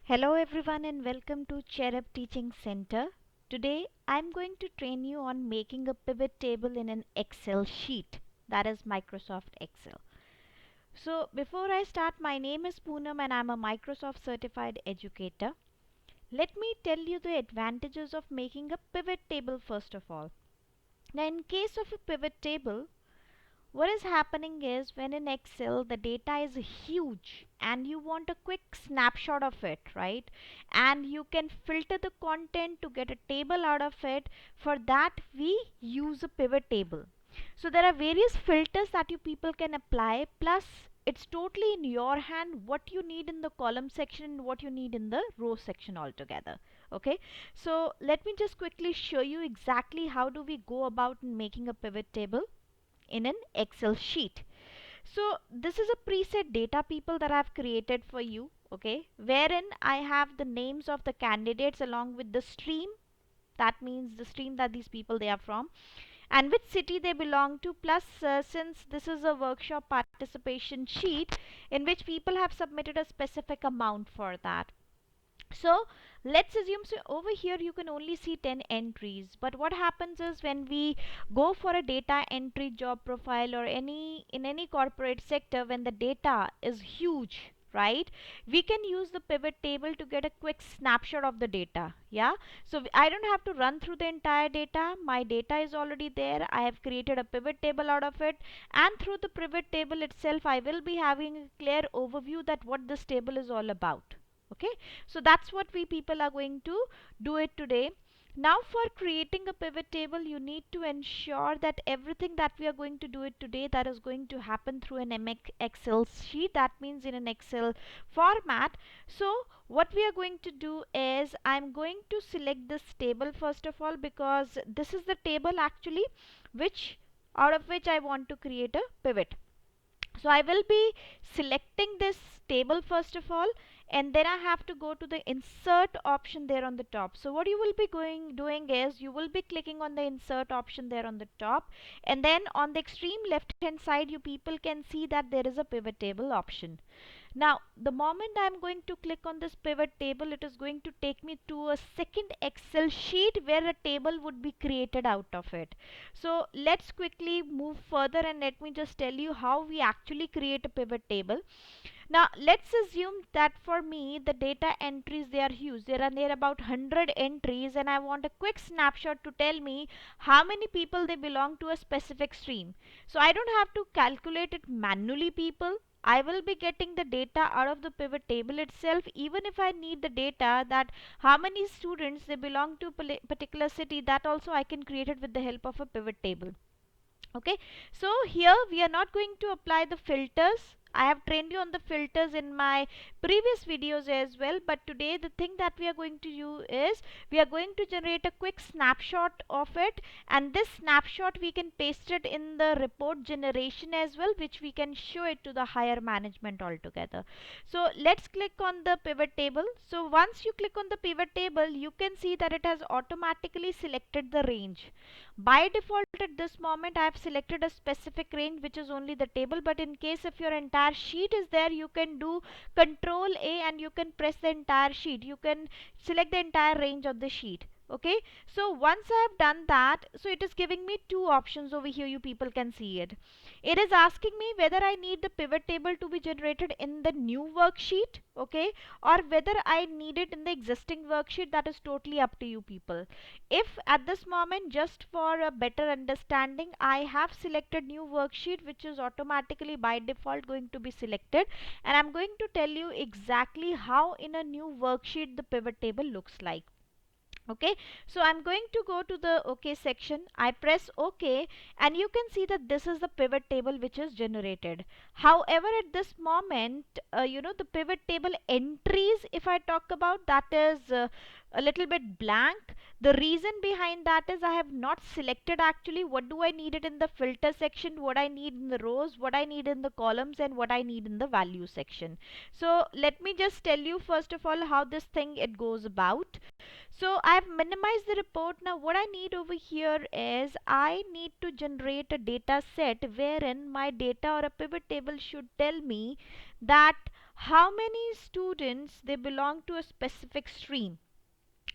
Hello everyone and welcome to Cherub Teaching Center. Today I'm going to train you on making a pivot table in an Excel sheet, that is Microsoft Excel. So before I start, my name is Poonam and I'm a Microsoft certified educator. Let me tell you the advantages of making a pivot table first of all. Now in case of a pivot table, what is happening is when in Excel the data is huge and you want a quick snapshot of it, right? And you can filter the content to get a table out of it. For that, we use a pivot table. So there are various filters that you people can apply, plus it's totally in your hand what you need in the column section and what you need in the row section altogether. Okay, so let me just quickly show you exactly how do we go about making a pivot table in an Excel sheet. So this is a preset data people that I've created for you, okay, wherein I have the names of the candidates along with the stream, that means the stream that these people they are from, and which city they belong to, plus since this is a workshop participation sheet in which people have submitted a specific amount for that. So let's assume, so over here you can only see 10 entries, but what happens is when we go for a data entry job profile or any corporate sector, when the data is huge, right, we can use the pivot table to get a quick snapshot of the data. Yeah, so I don't have to run through the entire data, my data is already there, I have created a pivot table out of it, and through the pivot table itself I will be having a clear overview that what this table is all about. Okay, so that's what we people are going to do it today. Now for creating a pivot table, you need to ensure that everything that we are going to do it today, that is going to happen through an Excel sheet, that means in an Excel format. So what we are going to do is I'm going to select this table first of all, because this is the table actually which out of which I want to create a pivot. So I will be selecting this table first of all, and then I have to go to the insert option there on the top. So what you will be doing is you will be clicking on the insert option there on the top, and then on the extreme left hand side you people can see that there is a pivot table option. Now, the moment I'm going to click on this pivot table, it is going to take me to a second Excel sheet where a table would be created out of it. So let's quickly move further and let me just tell you how we actually create a pivot table. Now, let's assume that for me, the data entries, they are huge. There are about 100 entries and I want a quick snapshot to tell me how many people they belong to a specific stream. So I don't have to calculate it manually, people. I will be getting the data out of the pivot table itself. Even if I need the data that how many students they belong to a particular city, that also I can create it with the help of a pivot table. Okay, so here we are not going to apply the filters. I have trained you on the filters in my previous videos as well, but today the thing that we are going to do is we are going to generate a quick snapshot of it, and this snapshot we can paste it in the report generation as well, which we can show it to the higher management altogether. So let's click on the pivot table. So once you click on the pivot table, you can see that it has automatically selected the range. By default at this moment I have selected a specific range which is only the table, but in case if your entire sheet is there, you can do control A and you can press the entire sheet, you can select the entire range of the sheet. Okay, so once I have done that, so it is giving me two options over here, you people can see it. It is asking me whether I need the pivot table to be generated in the new worksheet, okay, or whether I need it in the existing worksheet. That is totally up to you people. If at this moment, just for a better understanding, I have selected new worksheet, which is automatically by default going to be selected, and I'm going to tell you exactly how in a new worksheet the pivot table looks like. Okay, so I'm going to go to the OK section, I press OK, and you can see that this is the pivot table which is generated. However, at this moment, the pivot table entries, if I talk about, that is a little bit blank. The reason behind that is I have not selected actually what do I need it in the filter section, what I need in the rows, what I need in the columns, and what I need in the value section. So let me just tell you first of all how this thing it goes about. So I've minimized the report. Now what I need over here is I need to generate a data set wherein my data or a pivot table should tell me that how many students they belong to a specific stream.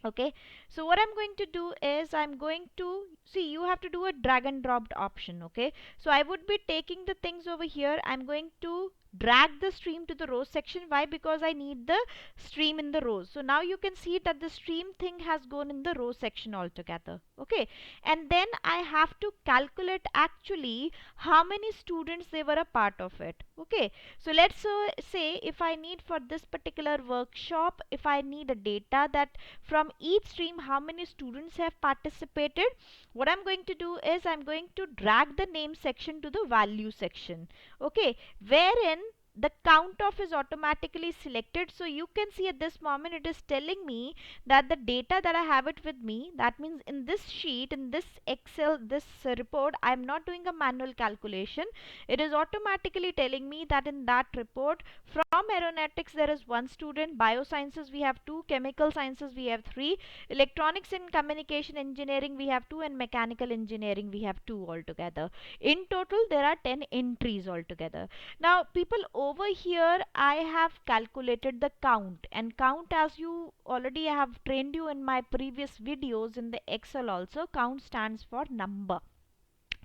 Okay, so what I'm going to do is I'm going to see, you have to do a drag and dropped option. Okay, so I would be taking the things over here, I'm going to drag the stream to the rows section. Why? Because I need the stream in the rows. So now you can see that the stream thing has gone in the row section altogether. Okay, and then I have to calculate actually how many students they were a part of it. Okay, so let's say if I need for this particular workshop, if I need a data that from each stream how many students have participated, what I'm going to do is I'm going to drag the name section to the value section. Okay, wherein the count of is automatically selected. So you can see at this moment it is telling me that the data that I have it with me, that means in this sheet, in this Excel, this report, I'm not doing a manual calculation. It is automatically telling me that in that report from aeronautics there is one student, biosciences we have two, chemical sciences we have three, electronics and communication engineering we have two, and mechanical engineering we have two altogether. In total there are 10 entries altogether. Now people, over here I have calculated the count, and count, as you already have trained you in my previous videos in the Excel also, count stands for number.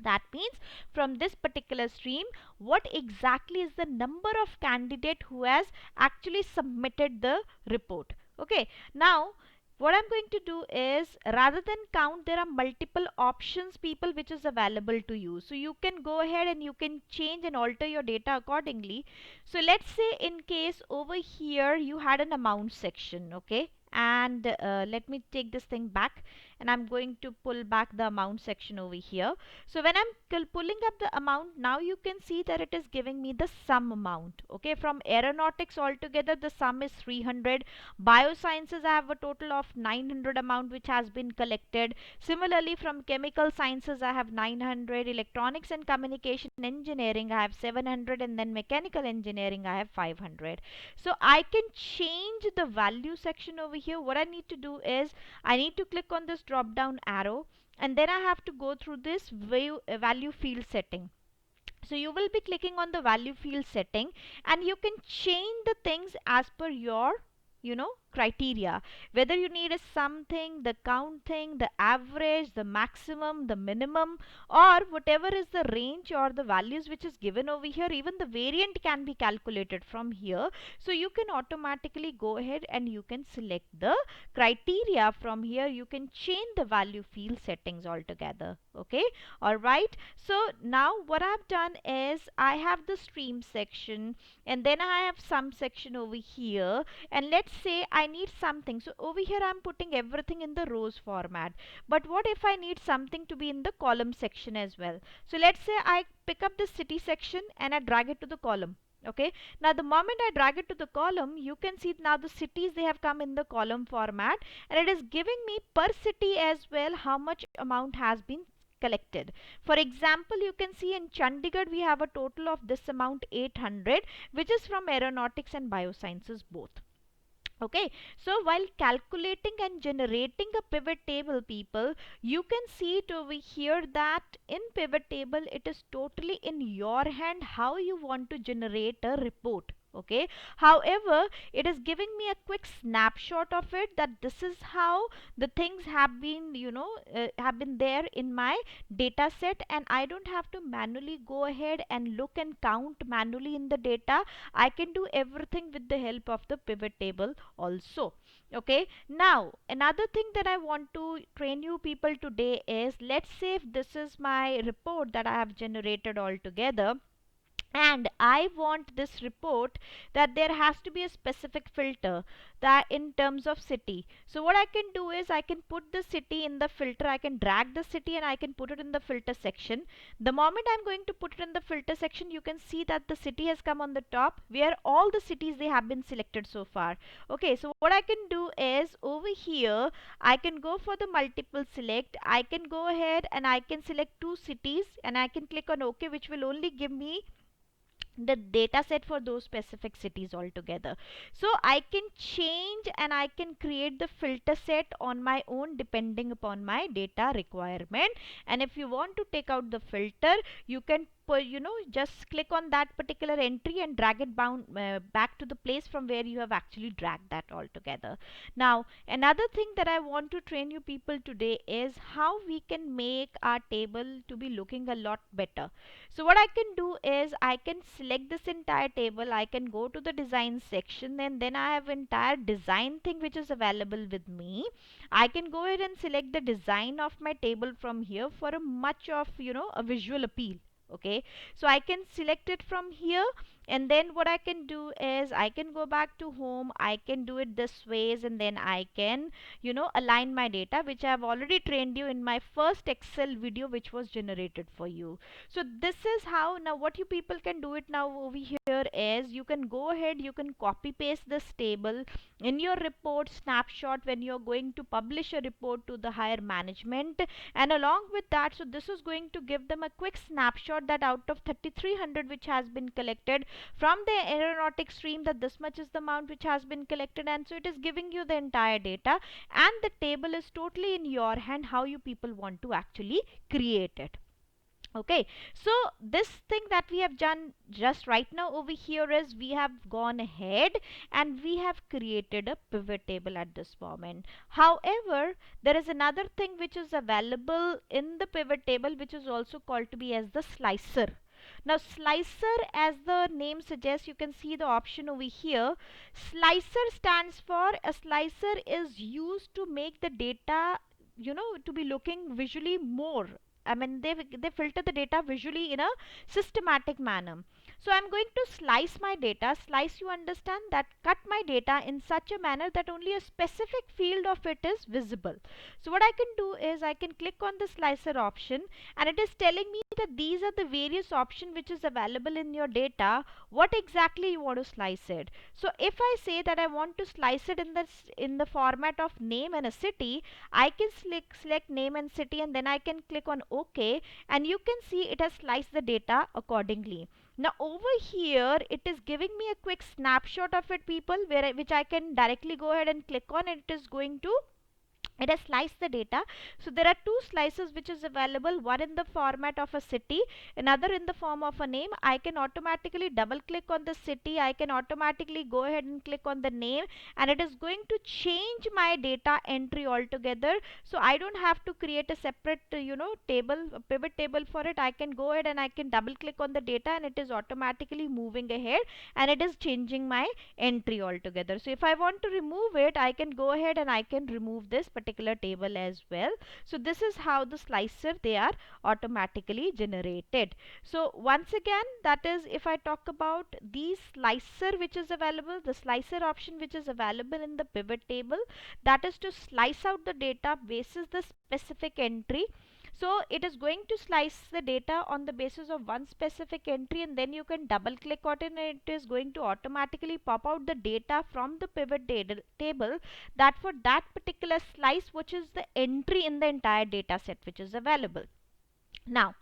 That means from this particular stream what exactly is the number of candidate who has actually submitted the report. Okay, now what I'm going to do is, rather than count, there are multiple options people which is available to you, so you can go ahead and you can change and alter your data accordingly. So let's say in case over here you had an amount section. Okay, and let me take this thing back, and I'm going to pull back the amount section over here. So when I'm pulling up the amount, now you can see that it is giving me the sum amount. Okay, from aeronautics altogether the sum is 300. Biosciences I have a total of 900 amount which has been collected. Similarly from chemical sciences I have 900, electronics and communication engineering I have 700, and then mechanical engineering I have 500. So I can change the value section over here. What I need to do is I need to click on this drop down arrow, and then I have to go through this value field setting. So you will be clicking on the value field setting, and you can change the things as per your criteria, whether you need a something, the count thing, the average, the maximum, the minimum, or whatever is the range or the values which is given over here. Even the variant can be calculated from here, so you can automatically go ahead and you can select the criteria from here. You can change the value field settings altogether. Okay, all right. So now what I've done is I have the stream section, and then I have some section over here, and let's say I need something. So over here I'm putting everything in the rows format, but what if I need something to be in the column section as well? So let's say I pick up the city section and I drag it to the column. Okay, now the moment I drag it to the column, you can see now the cities, they have come in the column format, and it is giving me per city as well how much amount has been collected. For example, you can see in Chandigarh we have a total of this amount 800, which is from aeronautics and biosciences both. Okay, so while calculating and generating a pivot table, people, you can see it over here that in pivot table it is totally in your hand how you want to generate a report. Okay, however, it is giving me a quick snapshot of it, that this is how the things have been, have been there in my data set, and I don't have to manually go ahead and look and count manually in the data. I can do everything with the help of the pivot table also. Okay, now another thing that I want to train you people today is, let's say if this is my report that I have generated altogether, and I want this report that there has to be a specific filter that in terms of city. So what I can do is I can put the city in the filter, I can drag the city and I can put it in the filter section. The moment I'm going to put it in the filter section, you can see that the city has come on the top where all the cities they have been selected so far. Okay, so what I can do is over here I can go for the multiple select. I can go ahead and I can select two cities and I can click on OK, which will only give me the data set for those specific cities altogether. So I can change and I can create the filter set on my own depending upon my data requirement. And if you want to take out the filter, you can just click on that particular entry and drag it back to the place from where you have actually dragged that all together. Now, another thing that I want to train you people today is how we can make our table to be looking a lot better. So what I can do is I can select this entire table, I can go to the design section, and then I have entire design thing which is available with me. I can go ahead and select the design of my table from here for a much of a visual appeal. Okay, so I can select it from here, and then what I can do is I can go back to home, I can do it this ways, and then I can align my data, which I have already trained you in my first Excel video which was generated for you. So this is how. Now what you people can do it now over here is you can go ahead, you can copy paste this table in your report snapshot when you're going to publish a report to the higher management, and along with that, so this is going to give them a quick snapshot that out of 3300 which has been collected from the aeronautic stream, that this much is the amount which has been collected, and so it is giving you the entire data, and the table is totally in your hand how you people want to actually create it. Okay, so this thing that we have done just right now over here is we have gone ahead and we have created a pivot table at this moment. However, there is another thing which is available in the pivot table, which is also called to be as the slicer. Now slicer, as the name suggests, you can see the option over here. Slicer stands for, a slicer is used to make the data to be looking visually more. I mean, they filter the data visually in a systematic manner. So I'm going to slice my data. Slice, you understand, that cut my data in such a manner that only a specific field of it is visible. So what I can do is I can click on the slicer option, and it is telling me that these are the various options which is available in your data, what exactly you want to slice it. So if I say that I want to slice it in the format of name and a city, I can select name and city, and then I can click on OK, and you can see it has sliced the data accordingly. Now over here it is giving me a quick snapshot of it, people, which I can directly go ahead and click on, and it is going to, it has sliced the data. So there are two slices which is available, one in the format of a city, another in the form of a name. I can automatically double click on the city, I can automatically go ahead and click on the name, and it is going to change my data entry altogether. So I don't have to create a separate table, a pivot table for it. I can go ahead and I can double click on the data, and it is automatically moving ahead, and it is changing my entry altogether. So if I want to remove it, I can go ahead and I can remove this particular table as well. So this is how the slicer, they are automatically generated. So once again, that is, if I talk about the slicer which is available, the slicer option which is available in the pivot table, that is to slice out the data basis the specific entry. So it is going to slice the data on the basis of one specific entry, and then you can double click on it, and it is going to automatically pop out the data from the pivot table, that for that particular slice, which is the entry in the entire data set which is available. Now,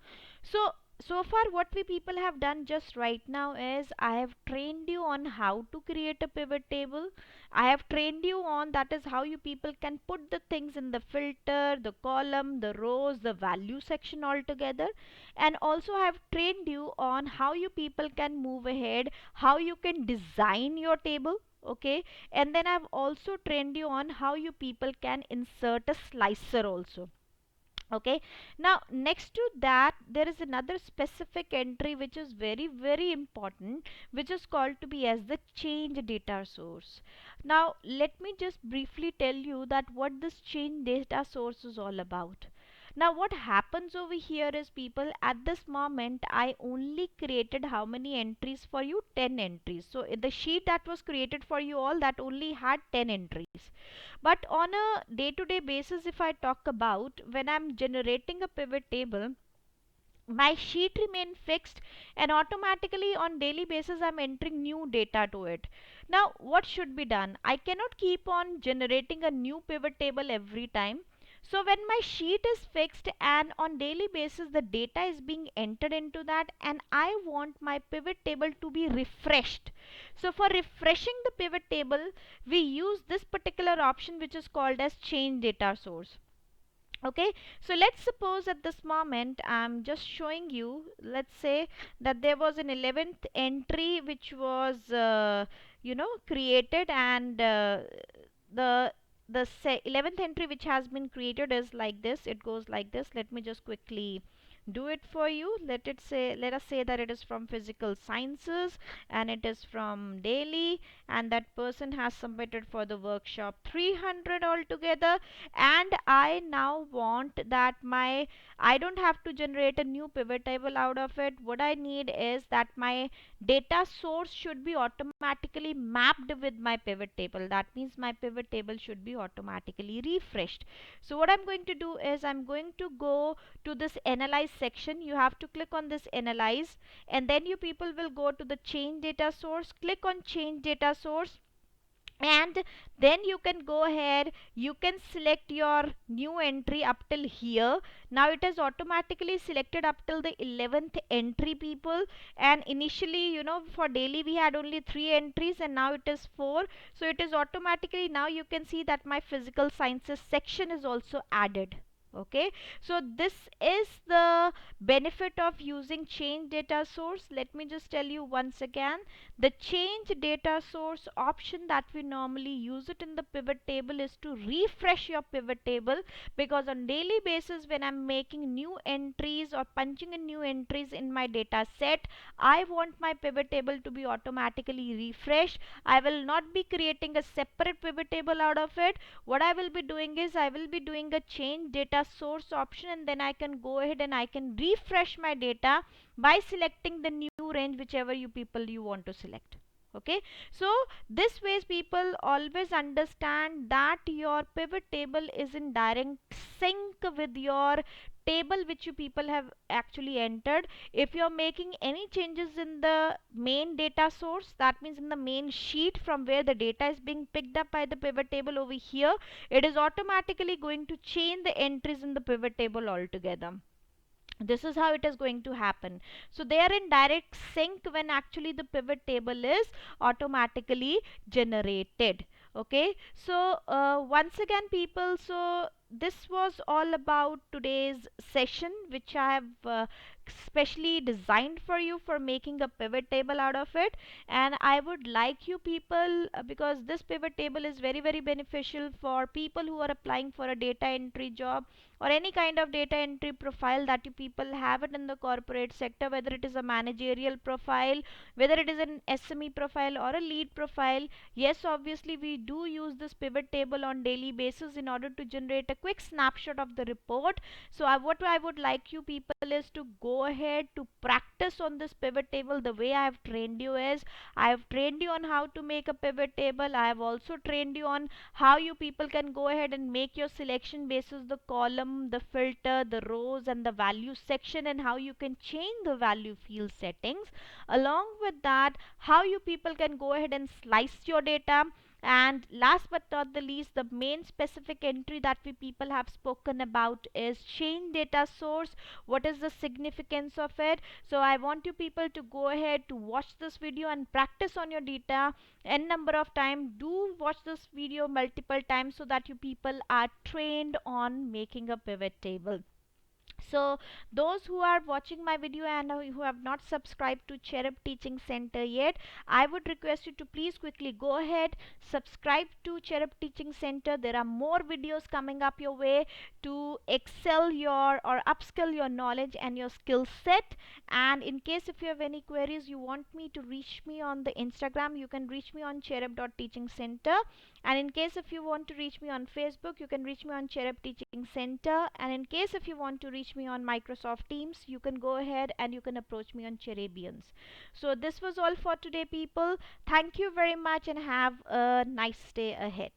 so far what we people have done just right now is I have trained you on how to create a pivot table. I have trained you on, that is, how you people can put the things in the filter, the column, the rows, the value section all together, and also I have trained you on how you people can move ahead, how you can design your table. Okay, and then I've also trained you on how you people can insert a slicer also. Okay, now next to that, there is another specific entry which is very important, which is called to be as the change data source. Now let me just briefly tell you that what this change data source is all about. Now what happens over here is, people, at this moment I only created how many entries for you? 10 entries. So in the sheet that was created for you all, that only had 10 entries. But on a day-to-day basis, if I talk about, when I'm generating a pivot table, my sheet remain fixed, and automatically on daily basis I'm entering new data to it. Now what should be done? I cannot keep on generating a new pivot table every time. So when my sheet is fixed and on daily basis the data is being entered into that, and I want my pivot table to be refreshed, so for refreshing the pivot table we use this particular option which is called as change data source. Okay, so let's suppose at this moment I'm just showing you, let's say that there was an 11th entry which was created, and the 11th entry which has been created is like this. It goes like this. Let me just quickly do it for you. Let us say that it is from physical sciences and it is from Delhi, and that person has submitted for the workshop 300 altogether. And I now want that I don't have to generate a new pivot table out of it. What I need is that my data source should be automatically mapped with my pivot table. That means my pivot table should be automatically refreshed. So what I'm going to do is I'm going to go to this analyze section. You have to click on this analyze, and then you people will go to the change data source. Click on change data source, and then you can go ahead, you can select your new entry up till here. Now it is automatically selected up till the 11th entry, people. And initially, for daily we had only 3 entries, and now it is 4. So it is automatically, now you can see that my physical sciences section is also added. Okay, so this is the benefit of using change data source. Let me just tell you once again, the change data source option that we normally use it in the pivot table is to refresh your pivot table, because on daily basis when I'm making new entries or punching in new entries in my data set, I want my pivot table to be automatically refreshed. I will not be creating a separate pivot table out of it. What I will be doing is I will be doing a change data source option, and then I can go ahead and I can refresh my data by selecting the new range, whichever you people you want to select. Okay, so this ways people always understand that your pivot table is in direct sync with your table which you people have actually entered. If you're making any changes in the main data source, that means in the main sheet from where the data is being picked up by the pivot table over here, it is automatically going to change the entries in the pivot table altogether. This is how it is going to happen. So they are in direct sync when actually the pivot table is automatically generated. Okay, so once again people, so this was all about today's session which I have specially designed for you for making a pivot table out of it. And I would like you people, because this pivot table is very very beneficial for people who are applying for a data entry job or any kind of data entry profile that you people have it in the corporate sector, whether it is a managerial profile, whether it is an SME profile or a lead profile. Yes, obviously we do use this pivot table on daily basis in order to generate a quick snapshot of the report. So what I would like you people is to go ahead to practice on this pivot table the way I have trained you. Is I have trained you on how to make a pivot table. I have also trained you on how you people can go ahead and make your selection basis the column, the filter, the rows and the value section, and how you can change the value field settings. Along with that, how you people can go ahead and slice your data. And last but not the least, the main specific entry that we people have spoken about is change data source. What is the significance of it? So I want you people to go ahead to watch this video and practice on your data n number of time. Do watch this video multiple times so that you people are trained on making a pivot table. So those who are watching my video and who have not subscribed to Cherub Teaching Center yet, I would request you to please quickly go ahead, subscribe to Cherub Teaching Center. There are more videos coming up your way to excel your or upskill your knowledge and your skill set. And in case if you have any queries, you want me to reach me on the Instagram, you can reach me on cherub.teaching center. And in case if you want to reach me on Facebook, you can reach me on Cherub Teaching Center. And in case if you want to reach me on Microsoft Teams, you can go ahead and you can approach me on Cherebians. So this was all for today, people. Thank you very much and have a nice day ahead.